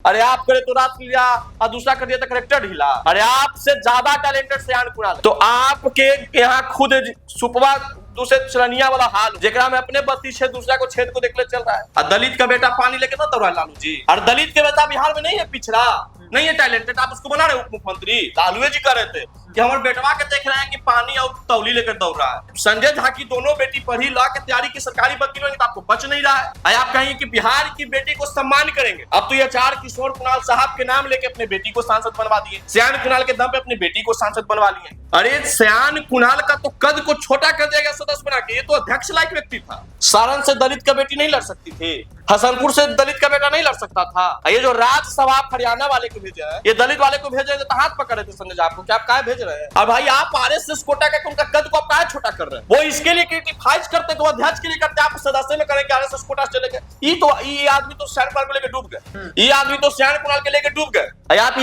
अरे आप करे तो रात लिया और दूसरा कर दिया तो करेक्टर ढीला। अरे आपसे ज्यादा टैलेंटेड सयान कुणाल, तो आपके यहाँ खुद सुपवा दूसरे चरनिया वाला हाल जेकरा में अपने बत्ती छेद दूसरा को छेद को देखले चल रहा है। और दलित का बेटा पानी लेके ना दौड़ा लालू जी। और दलित के बेटा बिहार में नहीं है, पिछड़ा नहीं है, टैलेंटेड, आप उसको बना रहे उप मुख्यमंत्री। लालू जी कह रहे थे कि हमारे बेटवा के देख रहे हैं कि पानी और तौली लेकर दौड़ रहा है। संजय झा की दोनों बेटी पढ़ी लॉ की तैयारी की सरकारी वकील होंगे तो आपको बच नहीं रहा है। आप कहेंगे कि बिहार की बेटी को सम्मान करेंगे, अब तो ये चार किशोर कुणाल साहब के नाम लेके अपने बेटी को सांसद बनवा दिए। सयान कुणाल के दम पे अपनी बेटी को सांसद बनवा लिए। अरे सयान कुणाल का तो कद को छोटा कर देगा सदस्य बना के, ये तो अध्यक्ष लायक व्यक्ति था। सारण से दलित का बेटी नहीं लड़ सकती थी, हसनपुर से दलित का बेटा नहीं लड़ सकता था। ये जो राज्यसभा हरियाणा वाले को भेजे हैं, ये दलित वाले को भेजे तो हाथ पकड़ रहे थे संजय आपको, क्या आप क्या भेज रहे हैं? और भाई आप आरएसएस कोटा का उनका कद को आप क्या छोटा कर रहे हैं? वो इसके लिए क्रिटिसाइज करते तो अध्यक्ष के लिए करते, आप सदस्य में करेंगे आरएसएस कोटा से चले गए। ये आदमी तो सयान कुणाल को लेकर डूब गए, ये आदमी तो सयान कुणाल के लेकर डूब गए। आप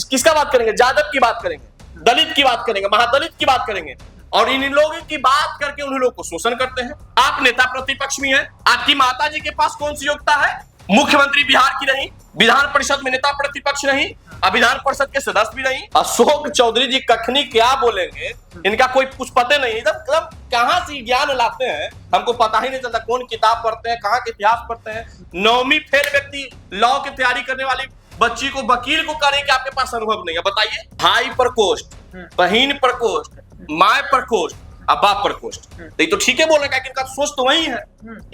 किसका बात करेंगे? यादव की बात करेंगे, दलित की बात करेंगे, महादलित की बात करेंगे, और इन लोगों की बात करके उन लोगों को शोषण करते हैं। आप नेता प्रतिपक्ष में हैं, आपकी माता जी के पास कौन सी योग्यता है? मुख्यमंत्री बिहार की नहीं, विधान परिषद में नेता प्रतिपक्ष नहीं, अब विधान परिषद के सदस्य भी नहीं। अशोक चौधरी जी कखनी क्या बोलेंगे, इनका कोई कुछ पता नहीं, एकदम कहां से ज्ञान लाते हैं हमको पता ही नहीं चलता। कौन किताब पढ़ते हैं, कहां के इतिहास पढ़ते हैं। 9वीं फेल व्यक्ति लॉ की तैयारी करने वाली बच्ची को वकील को करें कि आपके पास अनुभव नहीं है, बताइए। भाई प्रकोष्ठ, बहन प्रकोष्ठ, माय प्रकोष्ठ, अब बाप प्रकोष्ठ, तो ठीक है बोल रहे हैं, इनका सोच तो वही है,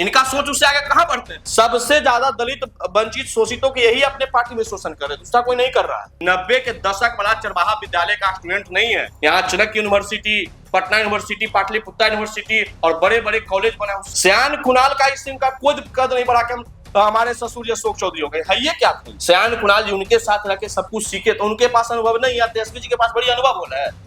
इनका सोच उससे आगे कहां बढ़ते हैं। सबसे ज्यादा दलित वंचित शोषितों के यही अपने पार्टी में शोषण कर रहे, दूसरा कोई नहीं कर रहा है। 90 के दशक वाला चरवाहा विद्यालय का स्टूडेंट नहीं है यहाँ। Chanakya university, Patna university, Pataliputra university और बड़े बड़े कॉलेज बने। सयान कुणाल का इस का कोई कद नहीं बढ़ा के हमारे ससुर अशोक चौधरी हो गए है, ये क्या थी? सयान कुणाल जी उनके साथ रह के सब कुछ सीखे, तो उनके पास अनुभव नहीं है, तेजस्वी जी के पास बड़ी अनुभव हो रहा है।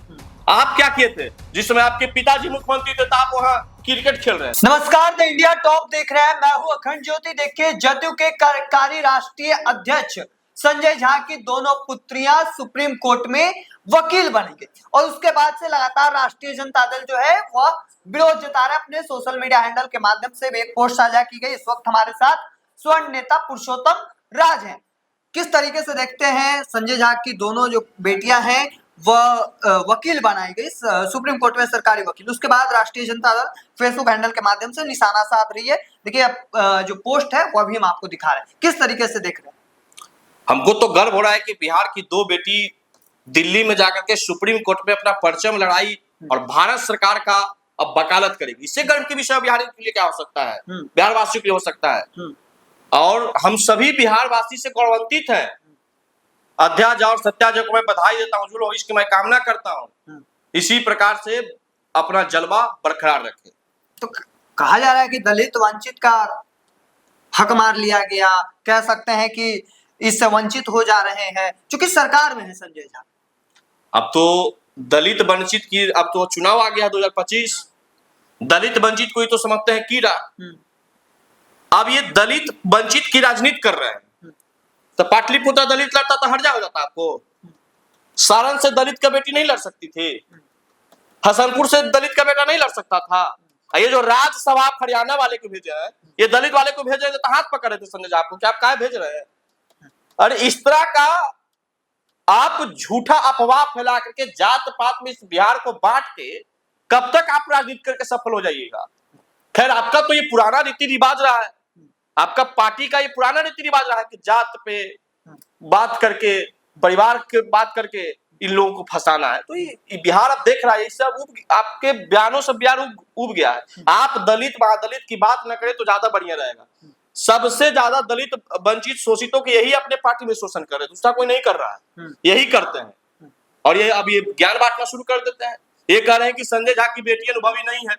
आप क्या किए थे जिस समय आपके पिताजी मुख्यमंत्री थे, तो आप वहां क्रिकेट खेल रहे हैं। नमस्कार, द इंडिया टॉप देख रहे हैं, मैं हूं अखंड ज्योति। देखिए, जदयू के कार्यकारी राष्ट्रीय अध्यक्ष संजय झा की दोनों पुत्रियां सुप्रीम कोर्ट में वकील बनेंगे और उसके बाद से लगातार राष्ट्रीय जनता दल जो है वह विरोध जता रहा है। अपने सोशल मीडिया हैंडल के माध्यम से एक पोस्ट साझा की गई। इस वक्त हमारे साथ स्वर्ण नेता पुरुषोत्तम राज हैं। किस तरीके से देखते हैं संजय झा की दोनों जो बेटियां हैं वह वकील बनाई गई सुप्रीम कोर्ट में, सरकारी वकील। उसके बाद राष्ट्रीय जनता दल फेसबुक हैंडल के माध्यम से निशाना साध रही है। देखिए, जो पोस्ट है वो अभी हम आपको दिखा रहे हैं, किस तरीके से देख रहे हैं। हमको तो गर्व हो रहा है कि बिहार की दो बेटी दिल्ली में जाकर के सुप्रीम कोर्ट में अपना परचम लड़ाई और भारत सरकार का अब वकालत करेगी। इससे गर्व की विषय बिहार के लिए क्या हो सकता है, बिहार वासियों के लिए हो सकता है। और हम सभी बिहार वासी से गौरवान्वित हैं। अध्याज और सत्याज को मैं बधाई देता हूँ, जो लोग इसकी मैं कामना करता हूँ इसी प्रकार से अपना जलवा बरकरार रखे। तो कहा जा रहा है कि दलित वंचित का हक मार लिया गया, कह सकते हैं कि इससे वंचित हो जा रहे हैं, क्योंकि सरकार में है संजय झा। अब तो दलित वंचित की, अब तो चुनाव आ गया 2025, दलित वंचित को ही तो समझते हैं कीड़ा। अब ये दलित वंचित की राजनीति कर रहे हैं। तो पाटलिपुत्र दलित लड़ता तो हट जा हो जाता आपको। सारण से दलित का बेटी नहीं लड़ सकती थी, हसनपुर से दलित का बेटा नहीं लड़ सकता था। ये जो राज्यसभा हरियाणा वाले को भेजे हैं, ये दलित वाले को भेजे तो हाथ पकड़ रहे थे संजय आपको, क्या आप क्या भेज रहे हैं? अरे इस तरह का आप झूठा अफवाह फैला करके जात पात में इस बिहार को बांट के कब तक आप राजनीति करके सफल हो जाइएगा? खैर, आपका तो ये पुराना रीति रिवाज रहा है, आपका पार्टी का ये पुराना रीति रिवाज रहा है कि जात पे बात करके, परिवार के बात करके इन लोगों को फंसाना है। तो ये बिहार अब देख रहा है, इससे आपके बयानों से बिहार उब गया है। आप दलित महादलित की बात न करें तो ज्यादा बढ़िया रहेगा। सबसे ज्यादा दलित वंचित शोषितों के यही अपने पार्टी में शोषण कर रहे, दूसरा कोई नहीं कर रहा है, यही करते हैं। और ये अब ये ज्ञान बांटना शुरू कर देते हैं। ये कह रहे हैं कि संजय झा की बेटी अनुभवी नहीं है।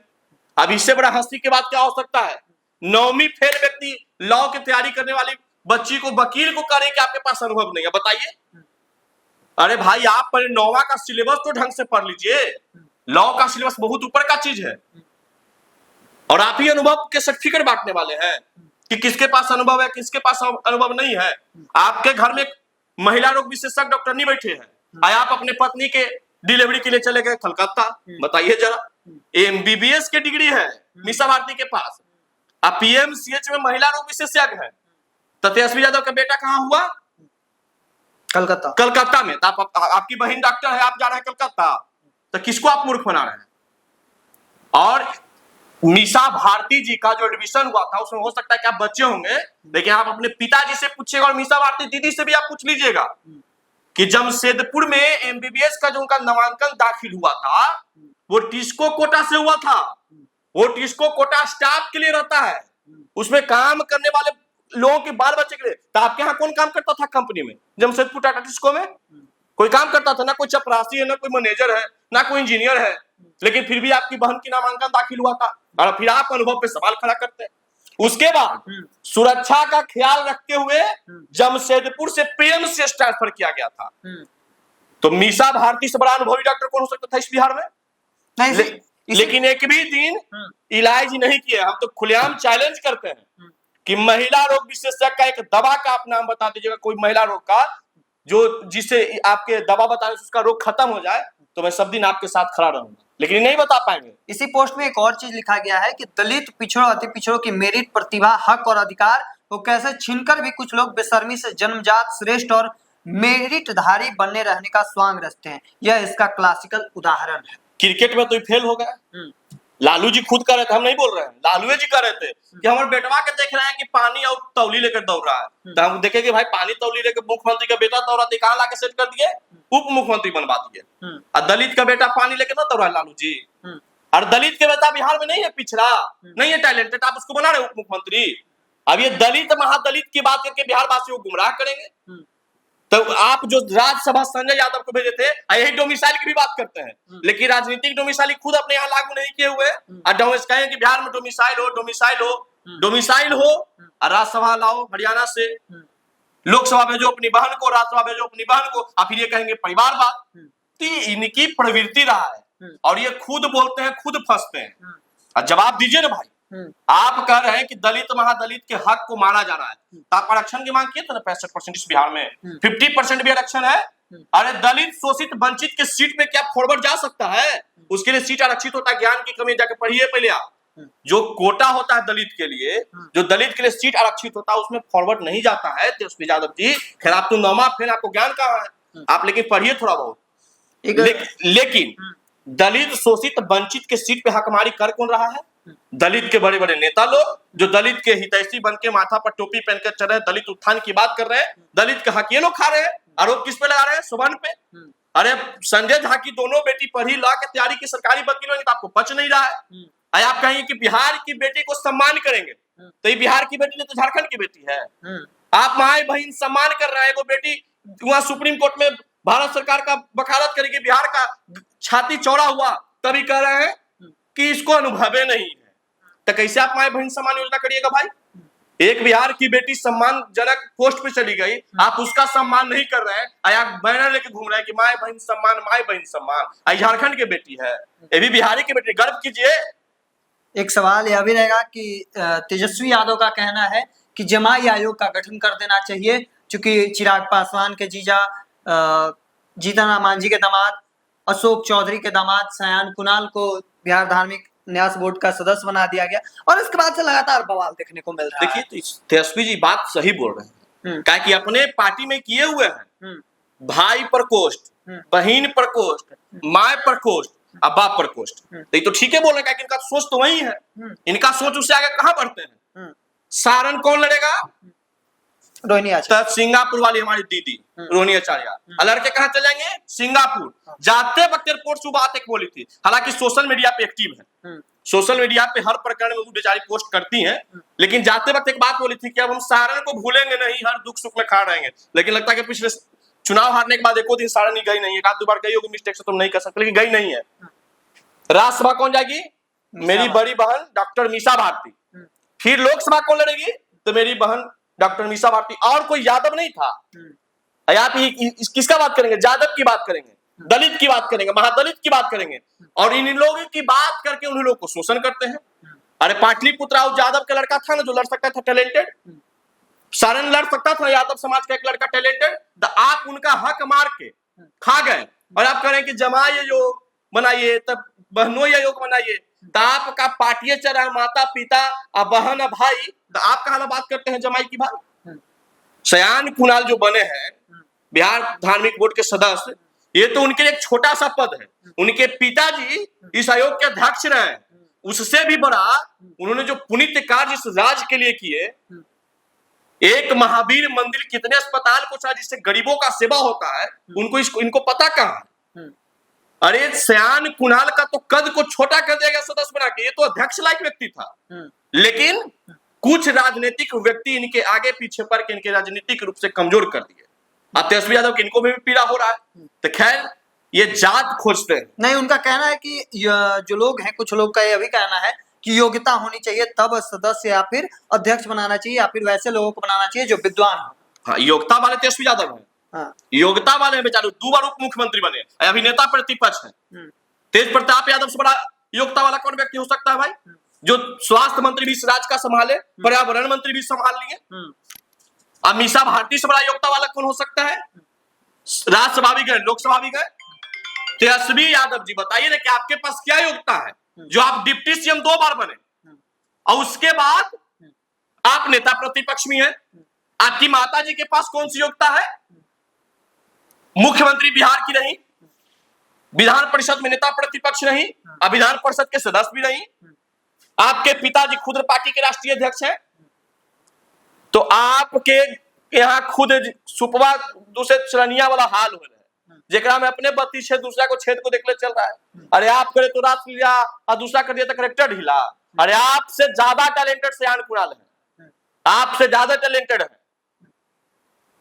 अब इससे बड़ा हंसी की बात क्या हो सकता है? 9वीं फेल व्यक्ति लॉ की तैयारी करने वाली बच्ची को वकील को करें कि आपके पास अनुभव नहीं है, बताइए। अरे भाई, आप पहले 9वां का सिलेबस तो ढंग से पढ़ लीजिए। लॉ का सिलेबस बहुत ऊपर का चीज है, और आप ही अनुभव के सर्टिफिकेट बांटने वाले हैं कि किसके पास अनुभव है, किसके पास अनुभव नहीं है। आपके घर में महिला रोग विशेषज्ञ डॉक्टर नहीं बैठे हैं, आप अपने पत्नी के डिलीवरी के लिए चले गए कलकत्ता, बताइए जरा। MBBS की डिग्री है मीसा भारती के पास, अब PMCH में महिला रोग विशेषज्ञ है। तेजस्वी यादव का बेटा कहाँ हुआ? कलकत्ता कलकत्ता में। तो आपकी बहन डॉक्टर है, आप जा रहे हैं कलकत्ता, तो किसको आप मूर्ख बना रहे हैं? और मीसा भारती जी का जो एडमिशन हुआ था उसमें हो सकता है कि आप बच्चे होंगे, लेकिन आप अपने पिताजी से पूछिएगा और मीसा भारती दीदी से भी आप पूछ लीजिएगा कि जमशेदपुर में एमबीबीएस का जो उनका नामांकन दाखिल हुआ था वो टिस्को कोटा से हुआ था। वो टिस्को कोटा स्टाफ के लिए रहता है, उसमें काम करने वाले लोगों के बाल बच्चे के लिए। तो आपके यहाँ कौन काम करता था कंपनी में? जमशेदपुर टाटा टिस्को में कोई काम करता था? ना कोई चपरासी है, ना कोई मैनेजर है, ना कोई इंजीनियर है, लेकिन फिर भी आपकी बहन की नामांकन दाखिल हुआ था और फिर आप अनुभव पे सवाल खड़ा करते हैं। उसके बाद सुरक्षा का ख्याल रखते हुए जमशेदपुर से पीएमसीएच ट्रांसफर किया गया था। तो मीसा भारती से बड़ा अनुभवी डॉक्टर कौन हो सकता था इस बिहार में? नहीं लेकिन एक भी दिन इलाज नहीं किया। हम तो खुलेआम चैलेंज करते हैं कि महिला रोग विशेषज्ञ का एक दवा का आप नाम बता दीजिएगा, कोई महिला रोग का जो जिससे आपके दवा बताने से उसका रोग खत्म हो जाए, तो मैं सब दिन आपके साथ खड़ा रहूंगा, लेकिन नहीं बता पाएंगे। इसी पोस्ट में एक और चीज लिखा गया है कि दलित, पिछड़ों, अति पिछड़ों की मेरिट, प्रतिभा, हक और अधिकार को कैसे छीनकर भी कुछ लोग बेशर्मी से जन्मजात श्रेष्ठ और मेरिटधारी बनने रहने का स्वांग रचते हैं। यह इसका क्लासिकल उदाहरण है। क्रिकेट में तो फेल हो गया। लालू जी खुद कर रहे थे, हम नहीं बोल रहे हैं, लालू जी कर रहे थे कि हमारे बेटवा के देख रहे हैं कि पानी और तौली लेकर दौड़ रहा है, तो हम देखें कि भाई पानी तौली लेकर मुख्यमंत्री का बेटा दौड़ा, कहाँ लाके सेट कर दिए, उप मुख्यमंत्री बनवा दिए। और दलित का बेटा पानी लेकर ना दौड़ा लालू जी। और दलित के बेटा बिहार में नहीं है, पिछड़ा नहीं है, टैलेंटेड, आप उसको बना रहे उप मुख्यमंत्री। अब ये दलित महादलित की बात करके बिहार वासियों को गुमराह करेंगे। तो आप जो राज्यसभा संजय यादव को भेजे थे, यही डोमिसाइल की भी बात करते हैं, लेकिन राजनीतिक डोमिसाइल खुद अपने यहाँ लागू नहीं किए हुए। और कहें कि बिहार में डोमिसाइल हो, डोमिसाइल हो, डोमिसाइल हो, और राज्यसभा लाओ हरियाणा से, लोकसभा भेजो अपनी बहन को, राज्यसभा भेजो अपनी बहन को, और फिर ये कहेंगे परिवारवाद। तो इनकी प्रवृत्ति रहा है और ये खुद बोलते हैं, खुद फंसते हैं। और जवाब दीजिए ना भाई, आप कह रहे हैं कि दलित महादलित के हक को मारा जा रहा है, तो आप आरक्षण की मांग किए थे ना 65% इस बिहार में, 50% भी आरक्षण है। अरे दलित शोषित वंचित के सीट पे क्या फॉरवर्ड जा सकता है? उसके लिए सीट आरक्षित होता है, ज्ञान की कमी, जाके पढ़िए पहले आप। जो कोटा होता है दलित के लिए, जो दलित के लिए सीट आरक्षित होता है, उसमें फॉरवर्ड नहीं जाता है। तेजस्वी यादव जी, खैर आप तो नौमा फेल, आपको ज्ञान कहाँ है आप, लेकिन पढ़िए थोड़ा बहुत। लेकिन दलित शोषित वंचित के सीट पे हकमारी कर कौन रहा है? दलित के बड़े बड़े नेता लोग, जो दलित के हितैषी बन के माथा पर टोपी पहनकर चल रहे हैं, दलित उत्थान की बात कर रहे हैं, दलित के हक ये लोग खा रहे हैं। आरोप किस पे लगा रहे हैं? सुमन पे। अरे संजय झा की दोनों बेटी पढ़ी, लॉ की तैयारी की, सरकारी वकील होंगे, तो आपको पच नहीं रहा है। आप कहेंगे कि बिहार की बेटी को सम्मान करेंगे, तो ये बिहार की बेटी नहीं तो झारखंड की बेटी है। आप माए बहन सम्मान कर रहे हैं, वो बेटी वहां सुप्रीम कोर्ट में भारत सरकार का वकालत करेगी, बिहार का छाती चौड़ा हुआ, तभी कह रहे हैं कि इसको अनुभव नहीं है। तो कैसे आप माए बहन सम्मान योजना करिएगा भाई? एक बिहार की बेटी सम्मानजनक पोस्ट पे चली गई, आप उसका सम्मान नहीं कर रहे हैं, आप बैनर लेके घूम रहे हैं कि माए बहन सम्मान, माए बहन सम्मान। झारखंड की बेटी है, ये भी बिहारी की बेटी, गर्व कीजिए। एक सवाल यह भी रहेगा कि तेजस्वी यादव का कहना है कि जमाई आयोग का गठन कर देना चाहिए, क्योंकि चिराग पासवान के जीजा, जीतन राम मांझी के दामाद, अशोक चौधरी के दामाद सयान कुणाल को बिहार धार्मिक न्यास बोर्ड का सदस्य बना दिया गया, और इसके बाद से लगातार बवाल देखने को मिल रहा है। देखिए, तो तेजस्वी जी बात सही बोल रहे हैं, क्या कि अपने पार्टी में किए हुए हैं, भाई प्रकोष्ठ, बहन प्रकोष्ठ, माए प्रकोष्ठ, बाप प्रकोष्ठ, तो ये तो ठीक है बोल रहे हैं, इनका सोच तो वही है। इनका सोच उससे आगे कहां बढ़ते हैं? सारण कौन लड़ेगा? रोहिणी आचार्य, सिंगापुर वाली हमारी दीदी रोहिणी आचार्य। लड़के कहां चले जाएंगे? सिंगापुर। जाते वक्त एयरपोर्ट से बात एक बोली थी, हालांकि सोशल मीडिया पे एक्टिव है, सोशल मीडिया पे हर प्रकरण में वो बेचारी पोस्ट करती हैं, लेकिन जाते वक्त एक बात बोली थी कि अब हम सारण को भूलेंगे नहीं, हर दुख सुख में खड़ा रहेंगे। लेकिन लगता है कि पिछले चुनाव हारने के बाद एको दिन सारण गई नहीं है, एक आध दो बार गई होगी, मिस्टेक से तुम नहीं कर सकते, लेकिन गई नहीं है। राज्यसभा कौन जाएगी? मेरी बड़ी बहन डॉक्टर मीसा भारती। फिर लोकसभा कौन लड़ेगी? तो मेरी बहन डॉक्टर मीसा भारती, और कोई यादव नहीं था। आप किसका बात करेंगे? यादव की बात करेंगे, दलित की बात करेंगे, महादलित की बात करेंगे, और इन लोगों की बात करके उन लोगों को शोषण करते हैं। अरे पाटलिपुत्र यादव का लड़का था ना, जो लड़ सकता था, टैलेंटेड, सारण लड़ सकता था यादव समाज का एक लड़का टैलेंटेड, तो आप उनका हक मार के खा गए। और आप कह रहे हैं कि जमाई योग बनाइए, तब बहनों योग बनाइए, तो आपका पार्टी चल रहा है, माता पिता और बहन और भाई, तो आप कहा बात करते हैं जमाई की? भाई सयान कुणाल जो बने हैं, बिहार धार्मिक बोर्ड के सदस्य, ये तो उनके लिए एक छोटा सा पद है। उनके पिताजी इस आयोग के अध्यक्ष रहे हैं, उससे भी बड़ा उन्होंने जो पुनीत कार्य इस राज्य के लिए किए, एक महावीर मंदिर, कितने अस्पताल को चाहे जिससे गरीबों का सेवा होता है, इनको पता कहाँ है। अरे सयान कुणाल का तो कद को छोटा कर दिया गया सदस्य बना के, ये तो अध्यक्ष लायक व्यक्ति था, लेकिन कुछ राजनीतिक व्यक्ति इनके आगे पीछे पड़ के इनके राजनीतिक रूप से कमजोर कर दिए। अब तेजस्वी यादव इनको भी पीड़ा हो रहा है। तो खैर ये जात खोजते हैं। नहीं, उनका कहना है कि जो लोग हैं, कुछ लोग का ये भी कहना है कि योग्यता होनी चाहिए तब सदस्य या फिर अध्यक्ष बनाना चाहिए, या फिर वैसे लोगों को बनाना चाहिए जो विद्वान हो। हाँ, योग्यता वाले तेजस्वी यादव हैं। हाँ। योग्यता वाले हैं बेचारे, 2 बार उप मुख्यमंत्री बने, अभिनेता प्रतिपक्ष है। तेज प्रताप यादव से बड़ा योग्यता वाला कौन व्यक्ति हो सकता है भाई? जो स्वास्थ्य मंत्री भी इस राज्य का संभाले, पर्यावरण मंत्री भी संभाल लिए। अब मीसा भारती से बड़ा योग्यता वाला कौन हो सकता है? राज्यसभा भी गए, लोकसभा भी गए। तेजस्वी यादव जी बताइए ना कि आपके पास क्या योग्यता है जो आप डिप्टी सीएम 2 बार बने, और उसके बाद आप नेता प्रतिपक्ष भी हैं। आपकी माता जी के पास कौन सी योग्यता है? मुख्यमंत्री बिहार की नहीं, विधान परिषद में नेता प्रतिपक्ष नहीं, अब विधान परिषद के सदस्य भी नहीं। आपके पिताजी खुद पार्टी के राष्ट्रीय अध्यक्ष हैं। तो आपके यहाँ खुद सुपवा दूसरे श्रेणिया वाला हाल हो रहा है, जेकरा में अपने बत्ती छेद दूसरा को छेद को देखले चल रहा है। अरे आप करे तो रात लिया और दूसरा कर दिया तो करेक्टर ढीला। अरे आपसे ज्यादा टैलेंटेड सयान कुणाल है, आपसे ज्यादा टैलेंटेड है।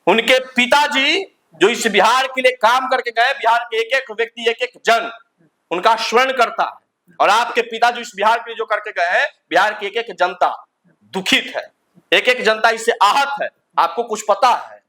उनके पिताजी जो इस बिहार के लिए काम करके गए, बिहार के एक एक व्यक्ति, एक एक जन उनका स्मरण करता है। और आपके पिता जो इस बिहार के लिए जो करके गए हैं, बिहार की एक एक जनता दुखित है, एक एक जनता इससे आहत है। आपको कुछ पता है?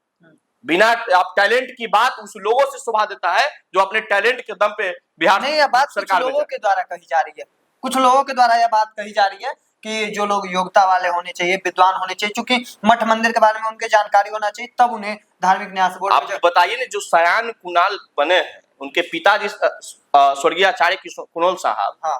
बिना आप टैलेंट की बात उस लोगों से शोभा देता है जो अपने टैलेंट के दम पे बिहार नहीं, यह बात कुछ लोगों के द्वारा कही जा रही है, कुछ लोगों के द्वारा यह बात कही जा रही है कि जो लोग योग्यता वाले होने चाहिए, विद्वान होने चाहिए, क्योंकि मठ मंदिर के बारे में उनके जानकारी होना चाहिए, तब उन्हें धार्मिक न्यास बोर्ड। आप बताइए ना, जो सयान कुणाल बने हैं, उनके पिताजी स्वर्गीय आचार्य कुणाल साहब, हाँ,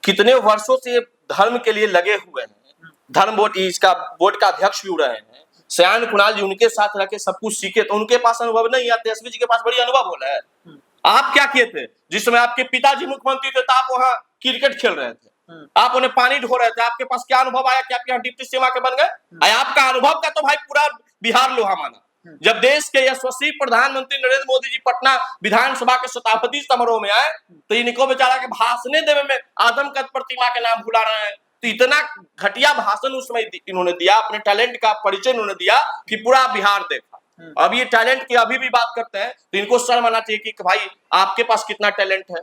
कितने वर्षों से धर्म के लिए लगे हुए हैं, धर्म बोर्ड इसका बोर्ड का अध्यक्ष भी रहे हैं। सयान कुणाल जी उनके साथ रह के सब कुछ सीखे, तो उनके पास अनुभव नहीं है। तेजस्वी जी के पास बड़ी अनुभव हो रहा है। आप क्या किए थे जिस समय आपके पिताजी मुख्यमंत्री थे? तो आप वहां क्रिकेट खेल रहे थे, आप उन्हें पानी ढो रहे थे। आपके पास क्या अनुभव आया कि आप यहाँ डिप्टी सीएम के बन गए? आपका अनुभव का तो भाई पूरा बिहार लोहा माना। जब देश के यशस्वी प्रधानमंत्री नरेंद्र मोदी जी पटना विधानसभा के शताब्दी समारोह में आए, तो इनको बेचारा के भाषण देने में आदमकद प्रतिमा के नाम भुला रहे हैं। तो इतना घटिया भाषण उस समय इन्होंने दिया, अपने टैलेंट का परिचय इन्होंने दिया कि पूरा बिहार देखा। अब ये टैलेंट की अभी भी बात करते हैं तो इनको शर्म आना चाहिए कि भाई आपके पास कितना टैलेंट है।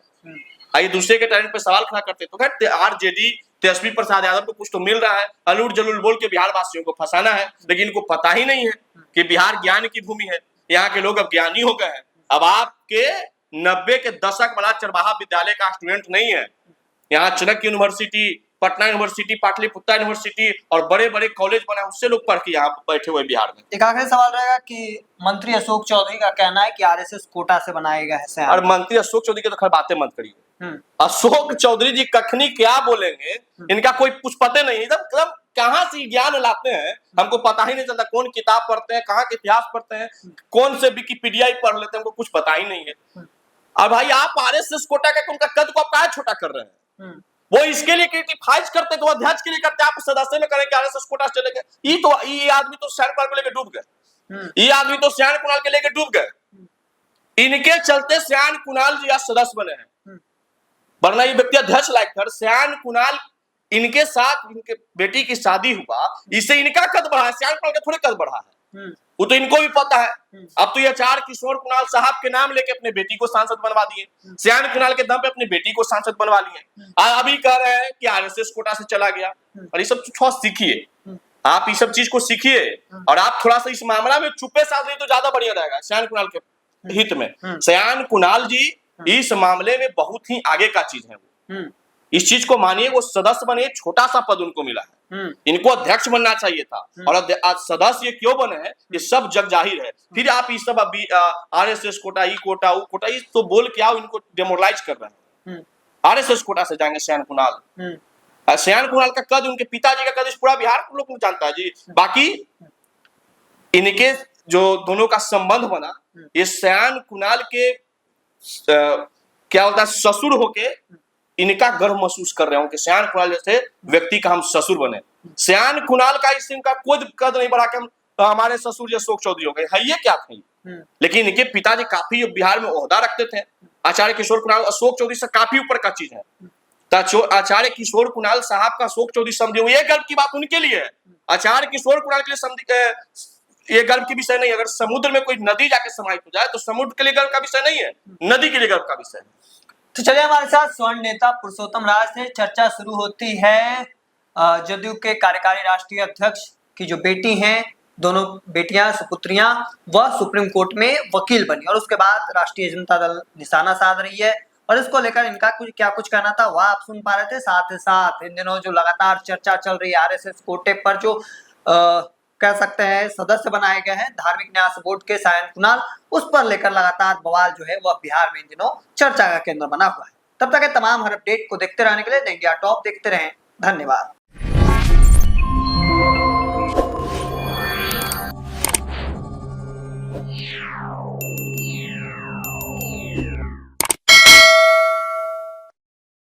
आइए दूसरे के टैलेंट पे सवाल खड़ा करते। तो खैर आरजेडी तेजस्वी प्रसाद यादव को कुछ तो मिल रहा है, अलूट जलूल बोल के बिहार वासियों को फंसाना है, लेकिन इनको पता ही नहीं है कि बिहार ज्ञान की भूमि है। यहाँ के लोग अब ज्ञानी हो गए हैं। अब आपके 90 के दशक वाला चरवाहा विद्यालय का स्टूडेंट नहीं है। यहाँ Chanakya university, Patna university, Pataliputra university और बड़े बड़े कॉलेज बना, उससे लोग पढ़ के यहाँ बैठे हुए बिहार में। एक आखिरी सवाल रहेगा कि मंत्री अशोक चौधरी का कहना है कि आरएसएस कोटा से बनाया गया है। और मंत्री अशोक चौधरी की तो खैर बातें मत करिए। अशोक चौधरी जी कखनी क्या बोलेंगे, इनका कोई कुछ पता नहीं। एकदम कहाँ से ज्ञान लाते हैं हमको पता ही नहीं चलता। कौन किताब पढ़ते हैं, कहाँ के इतिहास पढ़ते हैं, कौन से विकिपीडिया पढ़ लेते हैं, हमको कुछ पता ही नहीं है। और भाई आप आरएसएस कोटा का उनका कद को आप कहाँ छोटा कर रहे हैं? वो इसके लिए क्रिटिफाइज करते तो अध्यक्ष के लिए करते, आप सदस्य में करें कि आरएसएस कोटा चले गए। ये आदमी तो सयान कुणाल को लेकर डूब गए, ये आदमी तो सयान कुणाल के लेकर डूब गए। इनके चलते सयान कुणाल जी आज सदस्य बने हैं, वरना ये व्यक्ति अध्यक्ष लायक था। सयान कुणाल इनके साथ इनके बेटी की शादी हुआ, इससे इनका कद बढ़ा है, सयान कुणाल का थोड़े कद बढ़ा है। वो तो इनको भी पता है। अब तो ये आचार्य किशोर कुणाल साहब के नाम लेके अपने बेटी को सांसद बनवा दिए, सयान कुणाल के दम पे अपनी बेटी को सांसद बनवा लिए। अभी कह रहे हैं कि आरएसएस कोटा से चला गया। और ये सब थोड़ा सीखिए, आप ये सब चीज को सीखिए, और आप थोड़ा सा इस मामला में चुपे साथ नहीं तो ज्यादा बढ़िया रहेगा सयान कुणाल के हित में। सयान कुणाल जी इस मामले में बहुत ही आगे का चीज है। वो इस चीज को मानिए, वो सदस्य बने, छोटा सा पद उनको मिला है, इनको अध्यक्ष बनना चाहिए था। और आज सदस्य ये क्यों बने हैं ये सब जग जाहिर है। फिर आप ये सब आरएसएस कोटा, ई कोटा, ऊ कोटा, ये तो बोल के आओ, इनको डेमोरलाइज कर रहे हैं। आरएसएस कोटा से जाएंगे सयान कुणाल। सयान कुणाल का कद, उनके पिताजी का कद इस पूरा बिहार को लोग जानता है जी। बाकी इनके जो दोनों का संबंध बना, ये सयान कुणाल के क्या होता है ससुर होके इनका गर्व महसूस कर रहे हो कि सयान कुणाल जैसे व्यक्ति का हम ससुर बने। सयान कुणाल का इस का कोई कद नहीं बढ़ा कि हम हमारे ससुर जो अशोक चौधरी हो गए है, ये क्या थे। लेकिन इनके पिताजी काफी बिहार में ओहदा रखते थे। आचार्य किशोर कुणाल अशोक चौधरी से काफी ऊपर का चीज है। आचार्य किशोर कुणाल साहब का अशोक चौधरी समझे हुए, ये गर्व की बात उनके लिए है। आचार्य किशोर कुणाल के लिए ये गर्व की विषय नहीं है। अगर समुद्र में कोई नदी जाके समाहित हो जाए तो समुद्र के लिए गर्व का विषय नहीं है, नदी के लिए गर्व का विषय है। तो चलिए हमारे साथ स्वर्ण नेता पुरुषोत्तम राज से चर्चा शुरू होती है। जदयू के कार्यकारी राष्ट्रीय अध्यक्ष की जो बेटी हैं, दोनों बेटियां सुपुत्रियां, वह सुप्रीम कोर्ट में वकील बनी और उसके बाद राष्ट्रीय जनता दल निशाना साध रही है और इसको लेकर इनका कुछ कहना था वह आप सुन पा रहे थे। साथ ही साथ इन दिनों जो लगातार चर्चा चल रही है आरएसएस कोटे पर जो कह सकते हैं सदस्य बनाए गए हैं धार्मिक न्यास बोर्ड के सायन कुणाल, उस पर लेकर लगातार बवाल जो है वह बिहार में इन दिनों चर्चा का केंद्र बना हुआ है। तब तक तमाम हर अपडेट को देखते रहने के लिए इंडिया टॉप देखते रहें। धन्यवाद।